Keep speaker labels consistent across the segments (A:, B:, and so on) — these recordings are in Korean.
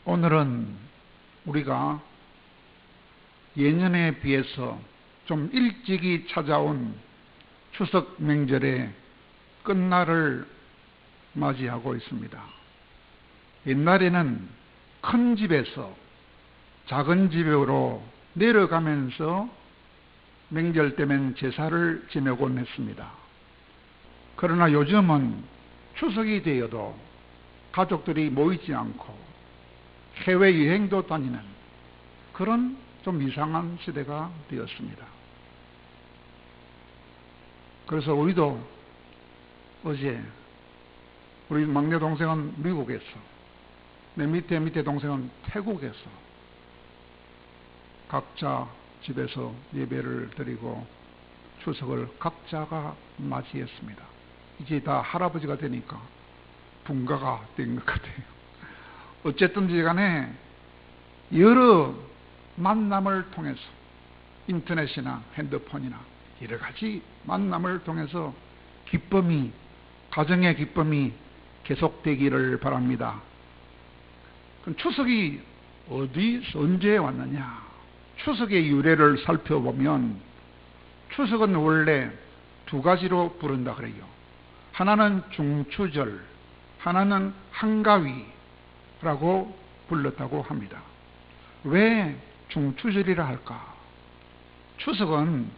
A: 오늘은 우리가 예년에 비해서 좀 일찍이 찾아온 추석 명절의 끝날을 맞이하고 있습니다. 옛날에는 큰 집에서 작은 집으로 내려가면서 명절 때면 제사를 지내곤 했습니다. 그러나 요즘은 추석이 되어도 가족들이 모이지 않고 해외여행도 다니는 그런 좀 이상한 시대가 되었습니다. 그래서 우리도 어제 우리 막내 동생은 미국에서, 내 밑에 동생은 태국에서 각자 집에서 예배를 드리고 추석을 각자가 맞이했습니다. 이제 다 할아버지가 되니까 분가가 된 것 같아요. 어쨌든지 간에 여러 만남을 통해서 인터넷이나 핸드폰이나 여러 가지 만남을 통해서 기쁨이, 가정의 기쁨이 계속되기를 바랍니다. 그럼 추석이 어디서 언제 왔느냐? 추석의 유래를 살펴보면 추석은 원래 두 가지로 부른다 그래요. 하나는 중추절, 하나는 한가위라고 불렀다고 합니다. 왜 중추절이라 할까? 추석은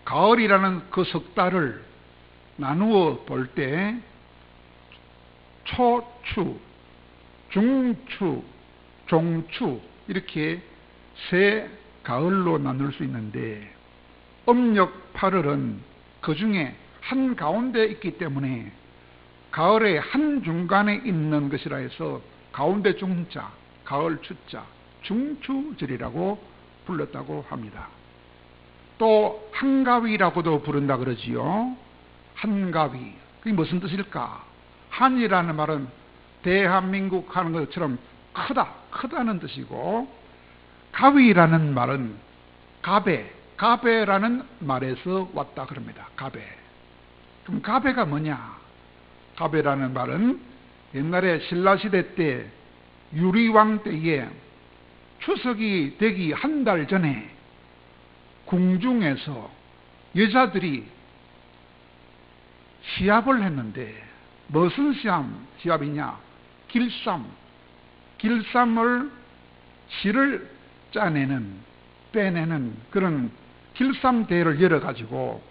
A: 가을이라는 그 석 달을 나누어 볼 때 초추, 중추, 종추 이렇게 세 가을로 나눌 수 있는데 음력 8월은 그 중에 한 가운데 있기 때문에 가을의 한 중간에 있는 것이라 해서 가운데 중자, 가을 추자, 중추절이라고 불렀다고 합니다. 또 한가위라고도 부른다 그러지요. 한가위, 그게 무슨 뜻일까? 한이라는 말은 대한민국 하는 것처럼 크다는 뜻이고, 가위라는 말은 가베라는 말에서 왔다 그럽니다. 가베. 그럼 가베가 뭐냐? 가베라는 말은 옛날에 신라시대 때 유리왕 때에 추석이 되기 한 달 전에 궁중에서 여자들이 시합을 했는데 무슨 시합이냐? 길쌈을 실을 빼내는 그런 길쌈대회를 열어가지고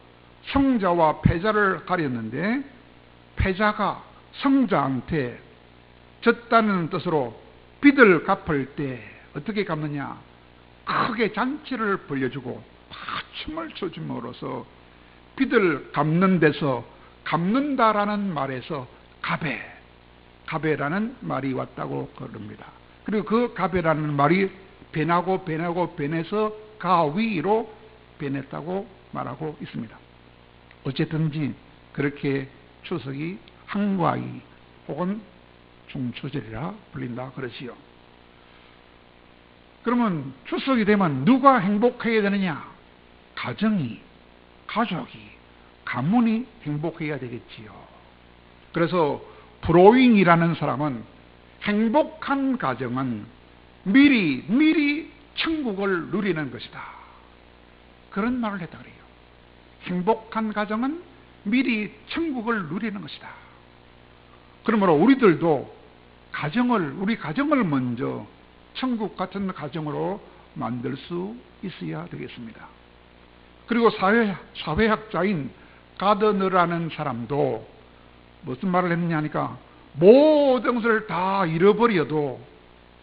A: 성자와 패자를 가렸는데 패자가 성자한테 졌다는 뜻으로 빚을 갚을 때 어떻게 갚느냐? 크게 잔치를 벌려주고 춤을 춰줌으로써 빚을 갚는 데서 갚는다라는 말에서 가베라는 말이 왔다고 그럽니다. 그리고 그 가베라는 말이 변해서 가위로 변했다고 말하고 있습니다. 어쨌든지 그렇게 추석이 한가위 혹은 중추절이라 불린다 그러지요. 그러면 추석이 되면 누가 행복해야 되느냐? 가족이, 가문이 행복해야 되겠지요. 그래서 브로잉이라는 사람은 행복한 가정은 미리 천국을 누리는 것이다, 그런 말을 했다 그래요. 행복한 가정은 미리 천국을 누리는 것이다. 그러므로 우리들도 우리 가정을 먼저 천국 같은 가정으로 만들 수 있어야 되겠습니다. 그리고 사회학자인 가드너라는 사람도 무슨 말을 했느냐 하니까 모든 것을 다 잃어버려도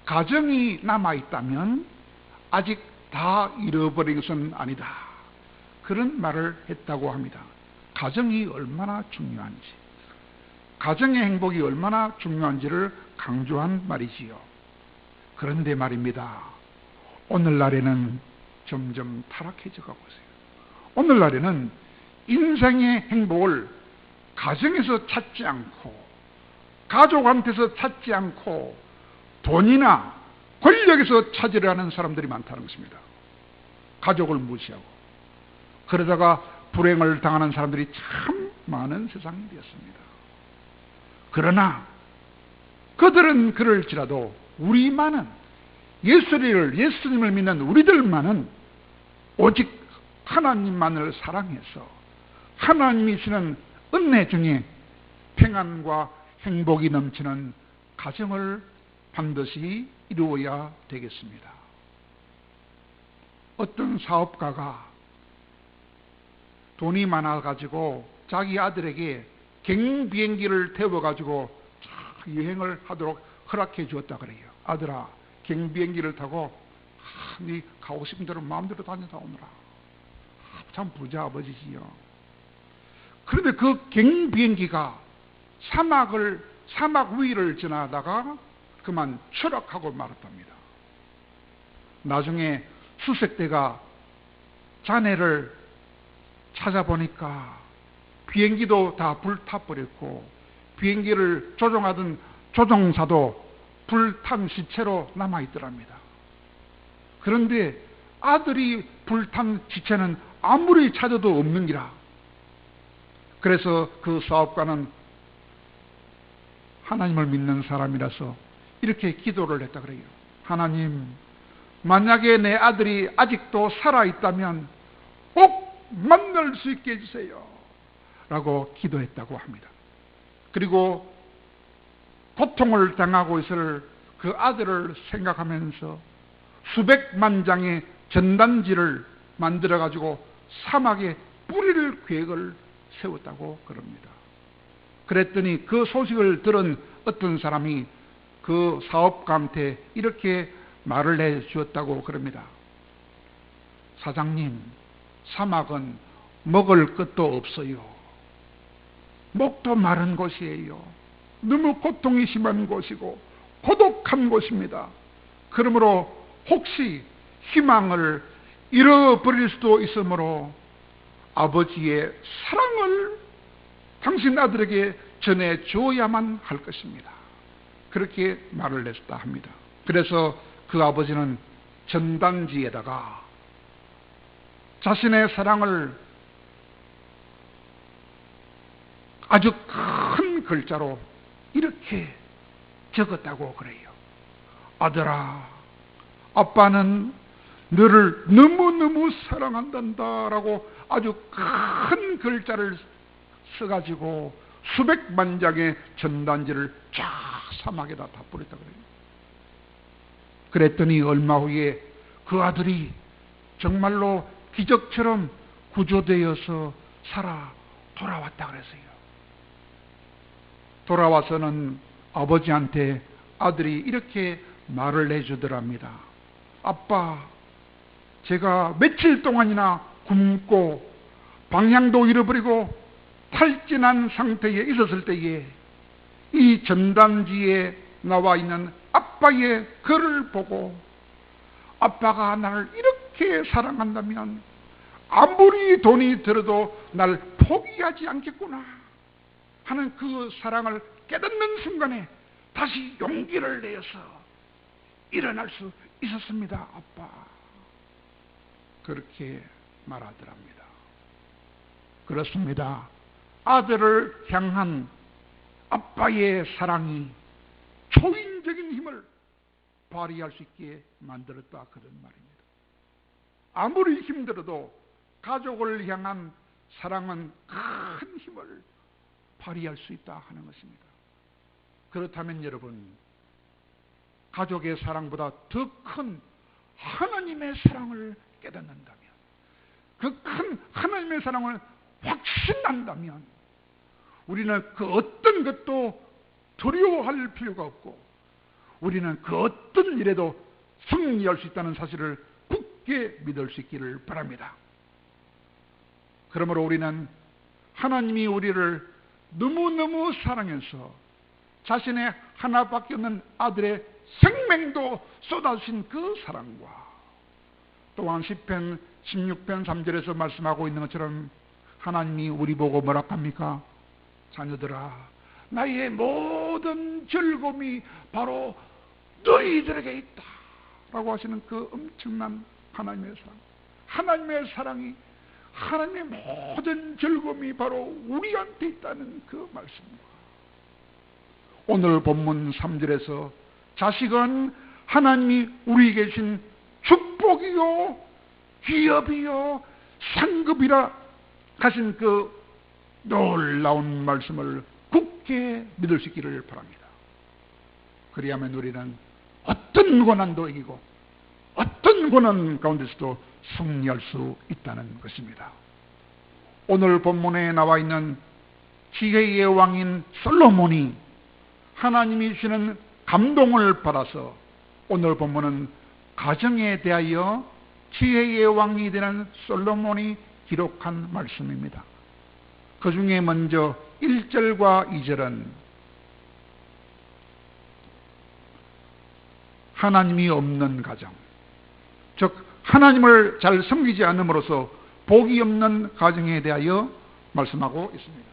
A: 가정이 남아있다면 아직 다 잃어버린 것은 아니다, 그런 말을 했다고 합니다. 가정이 얼마나 중요한지, 가정의 행복이 얼마나 중요한지를 강조한 말이지요. 그런데 말입니다, 오늘날에는 점점 타락해져 가고 있어요. 오늘날에는 인생의 행복을 가정에서 찾지 않고 가족한테서 찾지 않고 돈이나 권력에서 찾으려는 사람들이 많다는 것입니다. 가족을 무시하고. 그러다가 불행을 당하는 사람들이 참 많은 세상이 되었습니다. 그러나 그들은 그럴지라도 우리만은, 예수님을 믿는 우리들만은 오직 하나님만을 사랑해서 하나님이 주시는 은혜 중에 평안과 행복이 넘치는 가정을 반드시 이루어야 되겠습니다. 어떤 사업가가 돈이 많아가지고 자기 아들에게 경비행기를 태워가지고 여행을 하도록 허락해 주었다 그래요. 아들아, 경비행기를 타고 네 가고 싶은 대로 마음대로 다니다 오너라. 참 부자 아버지지요. 그런데 그 경비행기가 사막 위를 지나다가 그만 추락하고 말았답니다. 나중에 수색대가 자네를 찾아보니까 비행기도 다 불타버렸고 비행기를 조종하던 조종사도 불탄 시체로 남아있더랍니다. 그런데 아들이 불탄 시체는 아무리 찾아도 없는기라. 그래서 그 사업가는 하나님을 믿는 사람이라서 이렇게 기도를 했다 그래요. 하나님, 만약에 내 아들이 아직도 살아있다면 꼭 만날 수 있게 해주세요 라고 기도했다고 합니다. 그리고 고통을 당하고 있을 그 아들을 생각하면서 수백만 장의 전단지를 만들어 가지고 사막에 뿌릴 계획을 세웠다고 그럽니다. 그랬더니 그 소식을 들은 어떤 사람이 그 사업가한테 이렇게 말을 해 주었다고 그럽니다. 사장님, 사막은 먹을 것도 없어요. 목도 마른 곳이에요. 너무 고통이 심한 곳이고 고독한 곳입니다. 그러므로 혹시 희망을 잃어버릴 수도 있으므로 아버지의 사랑을 당신 아들에게 전해 주어야만 할 것입니다. 그렇게 말을 했다 합니다. 그래서 그 아버지는 전단지에다가 자신의 사랑을 아주 큰 글자로 이렇게 적었다고 그래요. 아들아, 아빠는 너를 너무너무 사랑한단다 라고 아주 큰 글자를 써가지고 수백만 장의 전단지를 쫙 사막에다 다 뿌렸다 그래요. 그랬더니 얼마 후에 그 아들이 정말로 기적처럼 구조되어서 살아 돌아왔다 그랬어요. 돌아와서는 아버지한테 아들이 이렇게 말을 해주더랍니다. 아빠, 제가 며칠 동안이나 굶고 방향도 잃어버리고 탈진한 상태에 있었을 때에 이 전단지에 나와 있는 아빠의 글을 보고 아빠가 나를 이렇게 사랑한다면 아무리 돈이 들어도 날 포기하지 않겠구나 하는 그 사랑을 깨닫는 순간에 다시 용기를 내어서 일어날 수 있었습니다. 아빠. 그렇게 말하더랍니다. 그렇습니다. 아들을 향한 아빠의 사랑이 초인적인 힘을 발휘할 수 있게 만들었다 그런 말입니다. 아무리 힘들어도 가족을 향한 사랑은 큰 힘을 발휘할 수 있다 하는 것입니다. 그렇다면 여러분, 가족의 사랑보다 더 큰 하나님의 사랑을 깨닫는다면, 그 큰 하나님의 사랑을 확신한다면 우리는 그 어떤 것도 두려워할 필요가 없고 우리는 그 어떤 일에도 승리할 수 있다는 사실을 굳게 믿을 수 있기를 바랍니다. 그러므로 우리는 하나님이 우리를 너무너무 사랑해서 자신의 하나밖에 없는 아들의 생명도 쏟아주신 그 사랑과 또한 시편 16편 3절에서 말씀하고 있는 것처럼 하나님이 우리 보고 뭐라 합니까? 자녀들아, 나의 모든 즐거움이 바로 너희들에게 있다 라고 하시는 그 엄청난 하나님의 사랑, 하나님의 사랑이, 하나님의 모든 즐거움이 바로 우리한테 있다는 그 말씀과 오늘 본문 3절에서 자식은 하나님이 우리에게 주신 축복이요, 기업이요, 상급이라 하신 그 놀라운 말씀을 굳게 믿을 수 있기를 바랍니다. 그리하면 우리는 어떤 고난도 이기고 어떤 고난 가운데서도 승리할 수 있다는 것입니다. 오늘 본문에 나와 있는 지혜의 왕인 솔로몬이 하나님이 주시는 감동을 받아서 오늘 본문은 가정에 대하여 지혜의 왕이 되는 솔로몬이 기록한 말씀입니다. 그 중에 먼저 1절과 2절은 하나님이 없는 가정, 즉 하나님을 잘 섬기지 않음으로써 복이 없는 가정에 대하여 말씀하고 있습니다.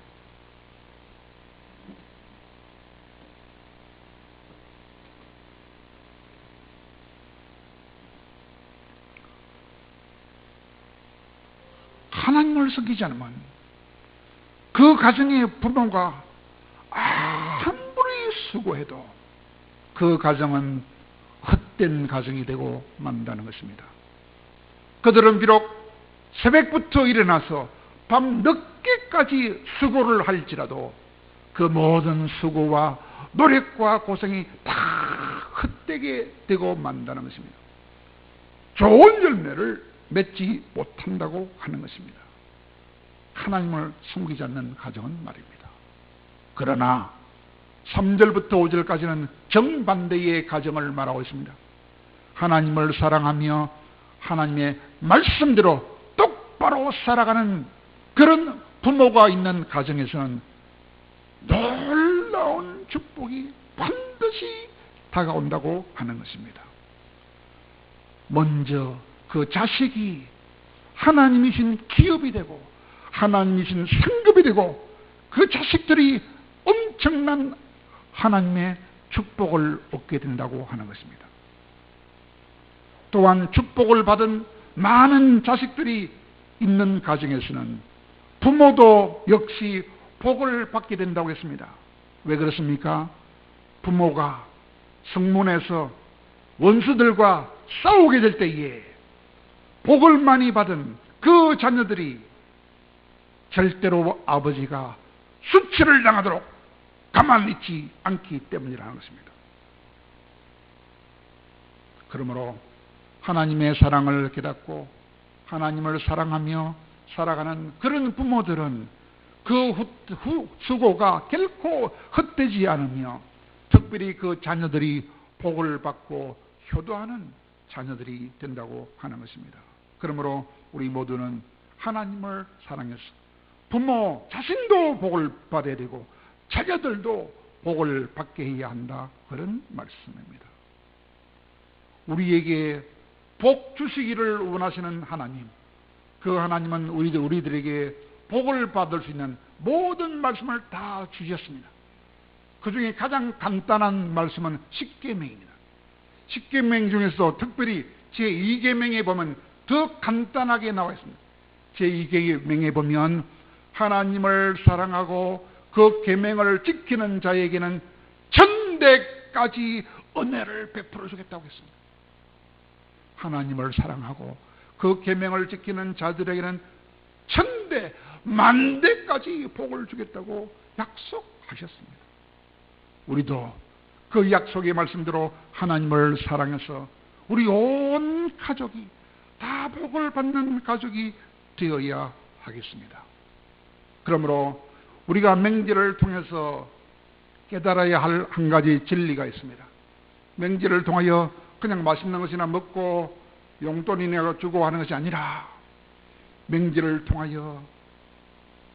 A: 하나님을 섬기지 않으면 그 가정의 부모가 아무리 수고해도 그 가정은 헛된 가정이 되고 만다는 것입니다. 그들은 비록 새벽부터 일어나서 밤 늦게까지 수고를 할지라도 그 모든 수고와 노력과 고생이 다 헛되게 되고 만다는 것입니다. 좋은 열매를 맺지 못한다고 하는 것입니다. 하나님을 숨기지 않는 가정은 말입니다. 그러나 3절부터 5절까지는 정반대의 가정을 말하고 있습니다. 하나님을 사랑하며 하나님의 말씀대로 똑바로 살아가는 그런 부모가 있는 가정에서는 놀라운 축복이 반드시 다가온다고 하는 것입니다. 먼저 그 자식이 하나님이 주신 기업이 되고 하나님이 주신 상급이 되고 그 자식들이 엄청난 하나님의 축복을 얻게 된다고 하는 것입니다. 또한 축복을 받은 많은 자식들이 있는 가정에서는 부모도 역시 복을 받게 된다고 했습니다. 왜 그렇습니까? 부모가 성문에서 원수들과 싸우게 될 때에 복을 많이 받은 그 자녀들이 절대로 아버지가 수치를 당하도록 가만히 있지 않기 때문이라는 것입니다. 그러므로 하나님의 사랑을 깨닫고 하나님을 사랑하며 살아가는 그런 부모들은 그 수고가 결코 헛되지 않으며 특별히 그 자녀들이 복을 받고 효도하는 자녀들이 된다고 하는 것입니다. 그러므로 우리 모두는 하나님을 사랑해서 부모 자신도 복을 받아야 되고 자녀들도 복을 받게 해야 한다, 그런 말씀입니다. 우리에게 복 주시기를 원하시는 하나님, 그 하나님은 우리들에게 복을 받을 수 있는 모든 말씀을 다 주셨습니다. 그 중에 가장 간단한 말씀은 십계명입니다. 십계명 중에서 특별히 제2계명에 보면 더 간단하게 나와 있습니다. 제2계명에 보면 하나님을 사랑하고 그 계명을 지키는 자에게는 천대까지 은혜를 베풀어 주겠다고 했습니다. 하나님을 사랑하고 그 계명을 지키는 자들에게는 천대, 만대까지 복을 주겠다고 약속하셨습니다. 우리도 그 약속의 말씀대로 하나님을 사랑해서 우리 온 가족이 다 복을 받는 가족이 되어야 하겠습니다. 그러므로 우리가 맹제를 통해서 깨달아야 할 한 가지 진리가 있습니다. 맹제를 통하여 그냥 맛있는 것이나 먹고 용돈이나 주고 하는 것이 아니라 맹제를 통하여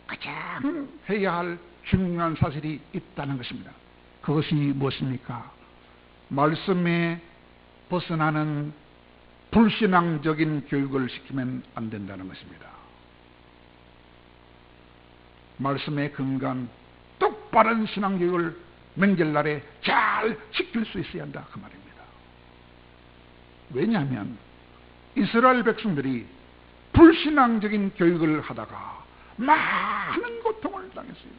A: 가장 해야 할 중요한 사실이 있다는 것입니다. 그것이 무엇입니까? 말씀에 벗어나는 불신앙적인 교육을 시키면 안 된다는 것입니다. 말씀에 근거한 똑바른 신앙교육을 명절날에 잘 지킬 수 있어야 한다, 그 말입니다. 왜냐하면 이스라엘 백성들이 불신앙적인 교육을 하다가 많은 고통을 당했어요.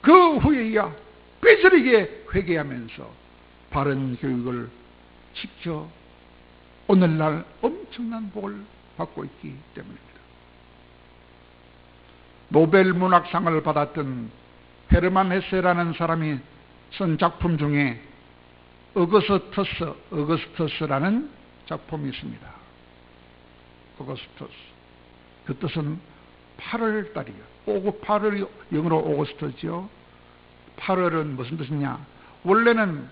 A: 그 후에야 뼈저리게 회개하면서 바른 교육을 시켜 오늘날 엄청난 복을 받고 있기 때문입니다. 노벨 문학상을 받았던 헤르만 헤세라는 사람이 쓴 작품 중에 어거스터스라는 작품이 있습니다. 어거스터스. 그 뜻은 8월 달이요. 8월이 영어로 오거스트죠. 8월은 무슨 뜻이냐? 원래는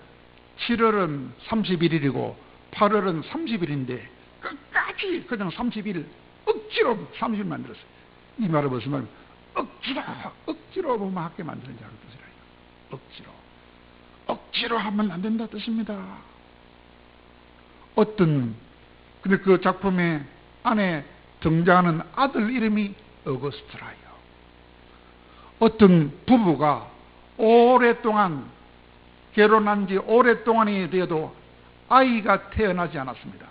A: 7월은 31일이고 8월은 30일인데 끝까지 그냥 30일 억지로 30일 만들었어요. 이 말은 무슨 말이냐? 억지로 무마하게 만드는 자를 뜻이라요. 억지로 하면 안 된다 뜻입니다. 근데 그 작품의 안에 등장하는 아들 이름이 어거스트라요. 어떤 부부가 오랫동안 결혼한 지 오랫동안이 되어도 아이가 태어나지 않았습니다.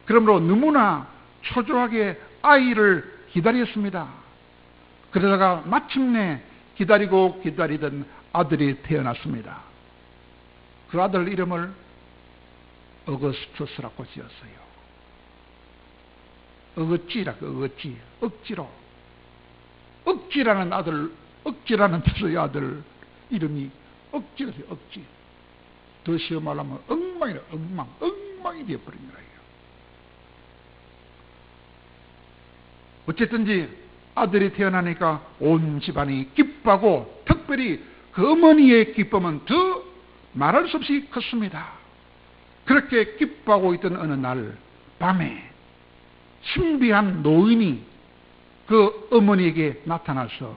A: 그러므로 너무나 초조하게 아이를 기다렸습니다. 그러다가 마침내 기다리던 아들이 태어났습니다. 그 아들 이름을 어거스투스라고 지었어요. 억지라는 아들, 억지라는 뜻의 아들 이름이 억지라서 억지. 더 쉬워 말하면 엉망이 되어버린 거예요. 어쨌든지 아들이 태어나니까 온 집안이 기뻐하고 특별히 그 어머니의 기쁨은 더 말할 수 없이 컸습니다. 그렇게 기뻐하고 있던 어느 날 밤에 신비한 노인이 그 어머니에게 나타나서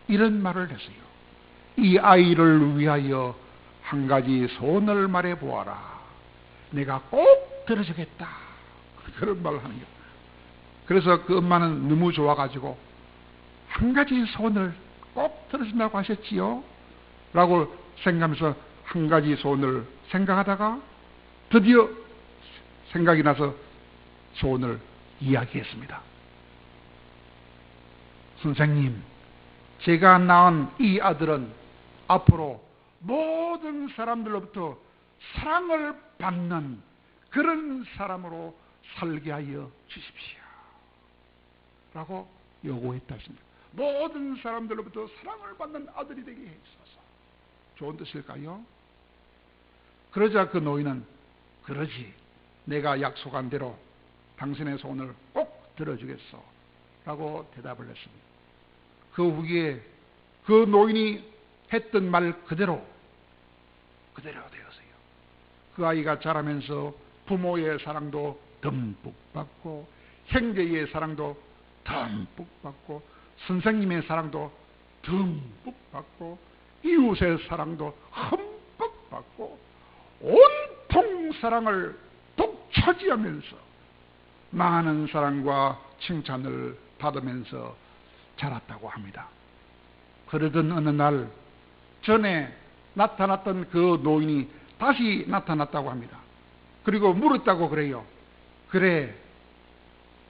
A: 이런 말을 했어요. 이 아이를 위하여 한 가지 소원을 말해보아라. 내가 꼭 들어주겠다. 그런 말을 하는 거예요. 그래서 그 엄마는 너무 좋아가지고 한 가지 소원을 꼭 들어준다고 하셨지요? 라고 생각하면서 한 가지 소원을 생각하다가 드디어 생각이 나서 소원을 이야기했습니다. 선생님, 제가 낳은 이 아들은 앞으로 모든 사람들로부터 사랑을 받는 그런 사람으로 살게 하여 주십시오. 라고 요구했다 했습니다. 모든 사람들로부터 사랑을 받는 아들이 되게 해주소서. 좋은 뜻일까요? 그러자 그 노인은 그러지. 내가 약속한 대로 당신의 소원을 꼭 들어주겠소. 라고 대답을 했습니다. 그 후에 그 노인이 했던 말 그대로 되었어요. 그 아이가 자라면서 부모의 사랑도 듬뿍 받고 형제의 사랑도 듬뿍 받고 선생님의 사랑도 듬뿍 받고 이웃의 사랑도 흠뻑 받고 온통 사랑을 독차지하면서 많은 사랑과 칭찬을 받으면서 자랐다고 합니다. 그러던 어느 날 전에 나타났던 그 노인이 다시 나타났다고 합니다. 그리고 물었다고 그래요. 그래,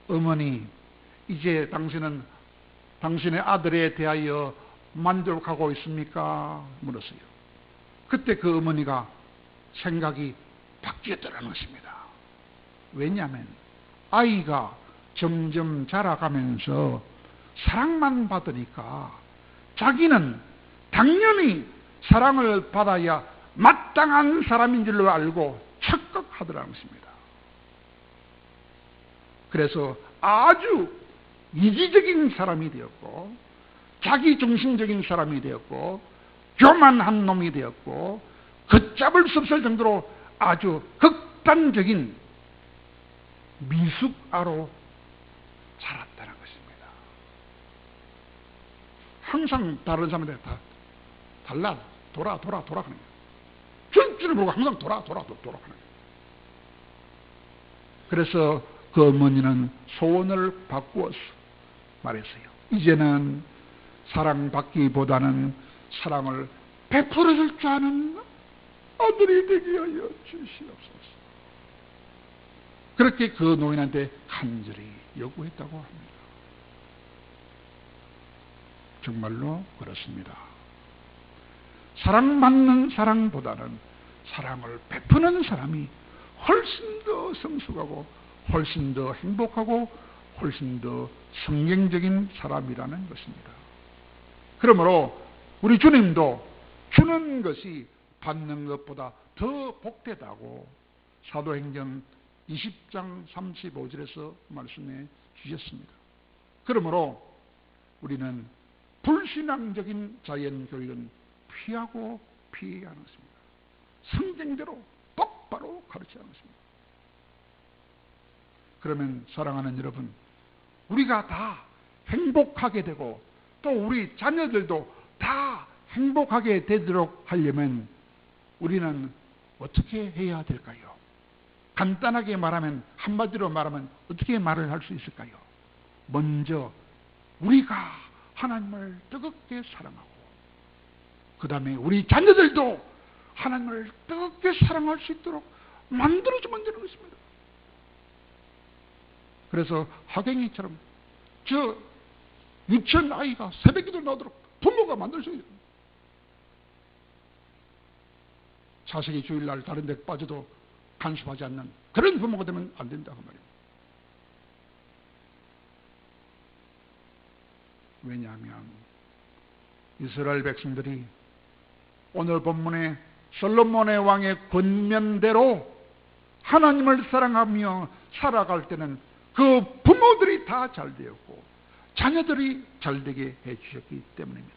A: 어머니, 이제 당신은 당신의 아들에 대하여 만족하고 있습니까? 물었어요. 그때 그 어머니가 생각이 바뀌었더라는 것입니다. 왜냐하면 아이가 점점 자라가면서 사랑만 받으니까 자기는 당연히 사랑을 받아야 마땅한 사람인 줄로 알고 착각하더라는 것입니다. 그래서 아주 이기적인 사람이 되었고 자기중심적인 사람이 되었고 교만한 놈이 되었고 걷잡을 수 없을 정도로 아주 극단적인 미숙아로 자랐다는 것입니다. 항상 다른 사람한테 다 달라 돌아가는 거예요. 줄줄을 모르고 항상 돌아가는 거예요. 그래서 그 어머니는 소원을 바꾸어서 말했어요. 이제는 사랑받기보다는 사랑을 베풀어줄 줄 아는 아들이 되게 하여 주시옵소서. 그렇게 그 노인한테 간절히 요구했다고 합니다. 정말로 그렇습니다. 사랑받는 사랑보다는 사랑을 베푸는 사람이 훨씬 더 성숙하고 훨씬 더 행복하고 훨씬 더 성경적인 사람이라는 것입니다. 그러므로 우리 주님도 주는 것이 받는 것보다 더 복되다고 사도행전 20장 35절에서 말씀해 주셨습니다. 그러므로 우리는 불신앙적인 자연교육은 피하고 피해야 하는 것입니다. 성경대로 똑바로 가르쳐야 하는 것입니다. 그러면 사랑하는 여러분, 우리가 다 행복하게 되고 또 우리 자녀들도 다 행복하게 되도록 하려면 우리는 어떻게 해야 될까요? 간단하게 말하면, 한마디로 말하면 어떻게 말을 할 수 있을까요? 먼저 우리가 하나님을 뜨겁게 사랑하고 그 다음에 우리 자녀들도 하나님을 뜨겁게 사랑할 수 있도록 만들어주면 되는 것입니다. 그래서 하경이처럼 저 유치원 아이가 새벽기도 나오도록 부모가 만들어줘야 됩니다. 자식이 주일날 다른 데 빠져도 간섭하지 않는 그런 부모가 되면 안 된다고 말입니다. 왜냐하면 이스라엘 백성들이 오늘 본문의 솔로몬의 왕의 권면대로 하나님을 사랑하며 살아갈 때는 그 부모들이 다 잘되었고 자녀들이 잘되게 해주셨기 때문입니다.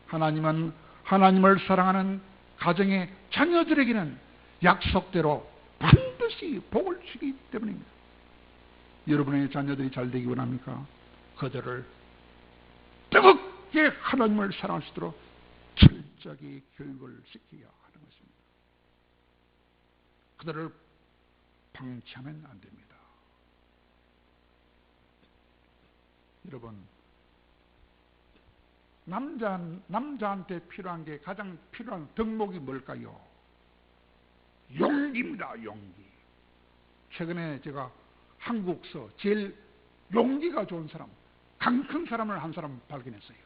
A: 하나님은 하나님을 사랑하는 가정의 자녀들에게는 약속대로 반드시 복을 주기 때문입니다. 여러분의 자녀들이 잘되기 원합니까? 그들을 뜨겁게 하나님을 사랑할 수 있도록 철저하게 교육을 시켜야 하는 것입니다. 그들을 방치하면 안 됩니다. 여러분, 남자한테 필요한 게 가장 필요한 덕목이 뭘까요? 용기입니다. 용기. 최근에 제가 한국서 제일 용기가 좋은 사람, 강 큰 사람을 한 사람 발견했어요.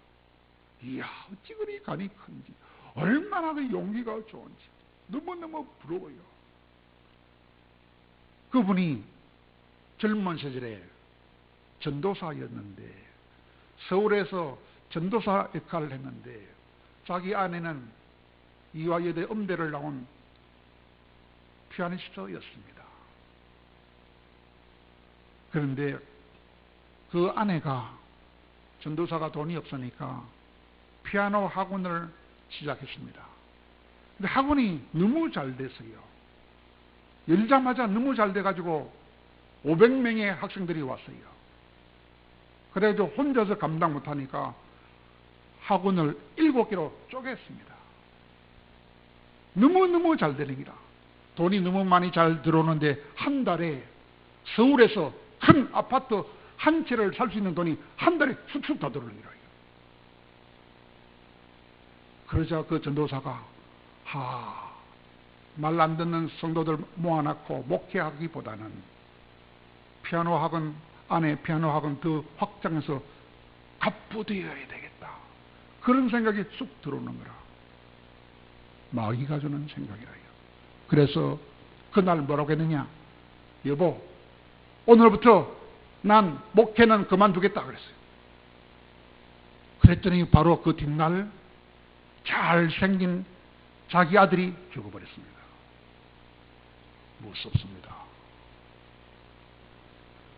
A: 이야, 어찌 그리 간이 큰지, 얼마나 그 용기가 좋은지 너무너무 부러워요. 그분이 젊은 시절에 전도사였는데 서울에서 전도사 역할을 했는데 자기 아내는 이화여대 음대를 나온 피아니스트였습니다. 그런데 그 아내가 전도사가 돈이 없으니까 피아노 학원을 시작했습니다. 근데 학원이 너무 잘 됐어요. 열자마자 너무 잘 돼가지고 500명의 학생들이 왔어요. 그래도 혼자서 감당 못하니까 학원을 7개로 쪼갰습니다. 너무너무 잘 되는 기라. 돈이 너무 많이 잘 들어오는데 한 달에 서울에서 큰 아파트 한 채를 살 수 있는 돈이 한 달에 쑥쑥 다 들어오는 기라. 그러자 그 전도사가 말 안 듣는 성도들 모아놓고 목회하기보다는 피아노 학원 안에 피아노 학원 더 확장해서 갑부되어야 되겠다. 그런 생각이 쑥 들어오는 거라. 마귀가 주는 생각이라요. 그래서 그날 뭐라고 했느냐? 여보, 오늘부터 난 목회는 그만두겠다 그랬어요. 그랬더니 바로 그 뒷날 잘생긴 자기 아들이 죽어버렸습니다. 무섭습니다.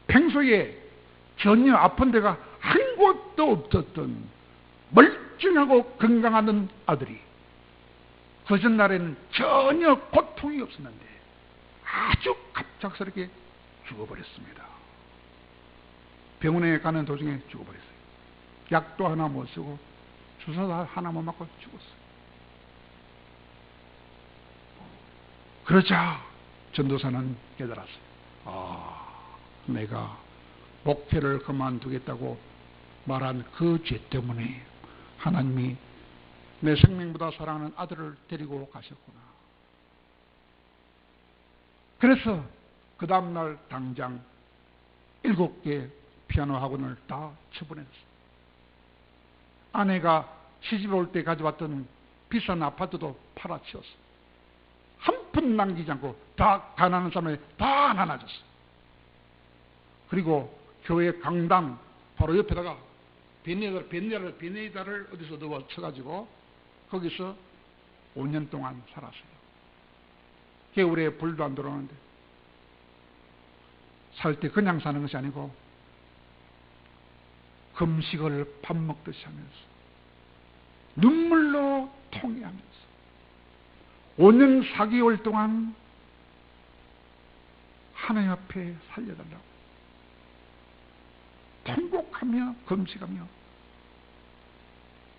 A: 평소에 전혀 아픈 데가 한 곳도 없었던 멀쩡하고 건강한 아들이 그 전날에는 전혀 고통이 없었는데 아주 갑작스럽게 죽어버렸습니다. 병원에 가는 도중에 죽어버렸어요. 약도 하나 못 쓰고 주사도 하나 못 맞고 죽었어요. 그러자 전도사는 깨달았어요. 내가 목회를 그만두겠다고 말한 그 죄 때문에 하나님이 내 생명보다 사랑하는 아들을 데리고 가셨구나. 그래서 그 다음날 당장 7개 피아노 학원을 다 처분했어요. 아내가 시집 올 때 가져왔던 비싼 아파트도 팔아치웠어요. 푼 남기지 않고 다 가난한 사람에 다 나눠줬어. 그리고 교회 강당 바로 옆에다가 베네다를 어디서 넣어 쳐가지고 거기서 5년 동안 살았어요. 겨울에 불도 안 들어오는데 살 때 그냥 사는 것이 아니고 금식을 밥 먹듯이 하면서 눈물로 통회하면서 5년 4개월 동안 하나님 앞에 살려달라고 통곡하며 금식하며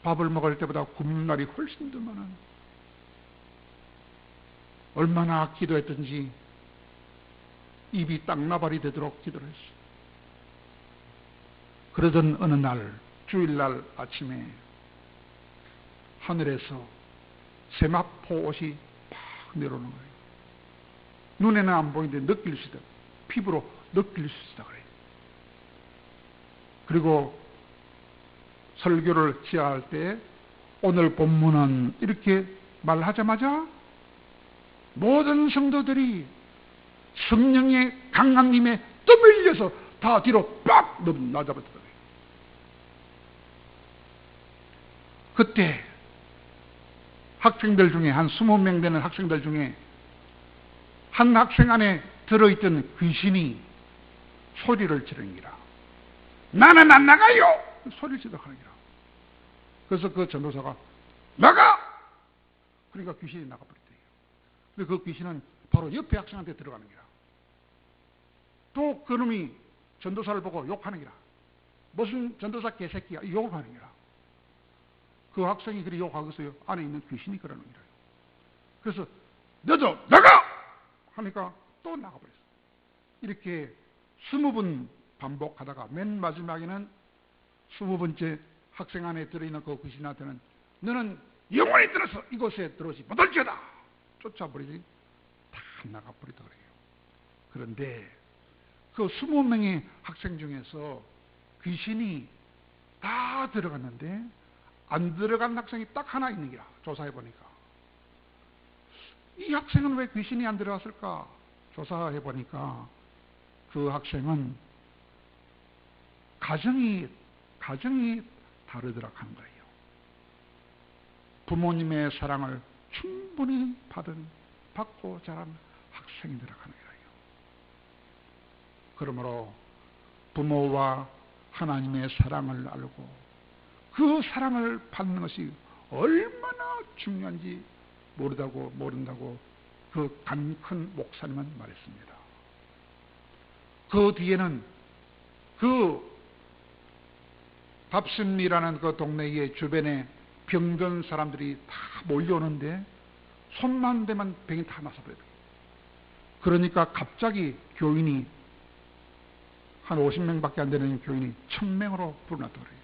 A: 밥을 먹을 때보다 굶는 날이 훨씬 더 많은, 얼마나 기도했든지 입이 땅나발이 되도록 기도를 했어요. 그러던 어느 날 주일날 아침에 하늘에서 세마포 옷이 팍 내려오는 거예요. 눈에는 안 보이는데 느낄 수 있다. 피부로 느낄 수 있다 그래요. 그리고 설교를 시작할 때 오늘 본문은 이렇게 말하자마자 모든 성도들이 성령의 강함님에 떠밀려서 다 뒤로 빡 나잡았다. 그때 학생들 중에 한 20명 되는 학생들 중에 한 학생 안에 들어있던 귀신이 소리를 지르니라. 나는 안 나가요! 소리를 지르니라. 그래서 그 전도사가 나가! 그러니까 귀신이 나가버렸대요. 근데 그 귀신은 바로 옆에 학생한테 들어가는 기라. 또 그놈이 전도사를 보고 욕하는 기라. 무슨 전도사 개새끼야! 욕을 하는 기라. 그 학생이 그렇게 욕하겠어요? 안에 있는 귀신이 그러는 기라요. 그래서 너도 나가! 하니까 또 나가버렸어요. 이렇게 20번 반복하다가 맨 마지막에는 20번째 학생 안에 들어있는 그 귀신한테는 너는 영원히 들어서 이곳에 들어오지 못할지어다! 쫓아버리지 다 나가버리다 그래요. 그런데 그 20명의 학생 중에서 귀신이 다 들어갔는데 안 들어간 학생이 딱 하나 있는 게야. 조사해보니까. 이 학생은 왜 귀신이 안 들어갔을까? 조사해보니까 그 학생은 가정이 다르더라 하는 거예요. 부모님의 사랑을 충분히 받고 자란 학생이더라 하는 거예요. 그러므로 부모와 하나님의 사랑을 알고 그 사랑을 받는 것이 얼마나 중요한지 모른다고 그 간 큰 목사님은 말했습니다. 그 뒤에는 그 답심리라는 그 동네의 주변에 병든 사람들이 다 몰려오는데 손만 대면 병이 다 나서버려요. 그러니까 갑자기 교인이 한 50명밖에 안 되는 교인이 1000명으로 불어났다 그래요.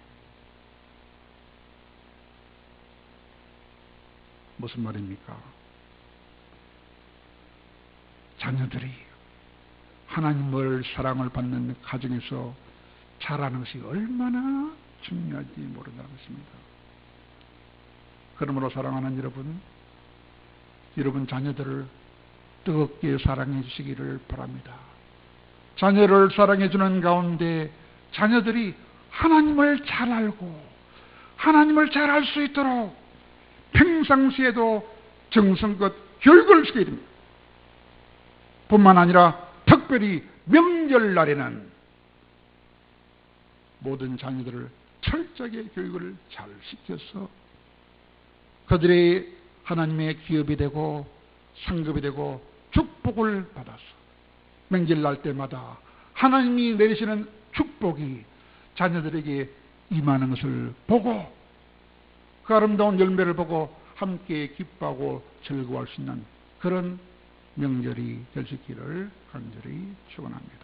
A: 무슨 말입니까? 자녀들이 하나님을 사랑을 받는 가정에서 자라는 것이 얼마나 중요한지 모른다는 것입니다. 그러므로 사랑하는 여러분 자녀들을 뜨겁게 사랑해 주시기를 바랍니다. 자녀를 사랑해 주는 가운데 자녀들이 하나님을 잘 알고 하나님을 잘 알 수 있도록 평상시에도 정성껏 교육을 시켜야 됩니다. 뿐만 아니라 특별히 명절날에는 모든 자녀들을 철저하게 교육을 잘 시켜서 그들의 하나님의 기업이 되고 상급이 되고 축복을 받아서 명절날 때마다 하나님이 내리시는 축복이 자녀들에게 임하는 것을 보고 그 아름다운 열매를 보고 함께 기뻐하고 즐거워할 수 있는 그런 명절이 될 수 있기를 간절히 축원합니다.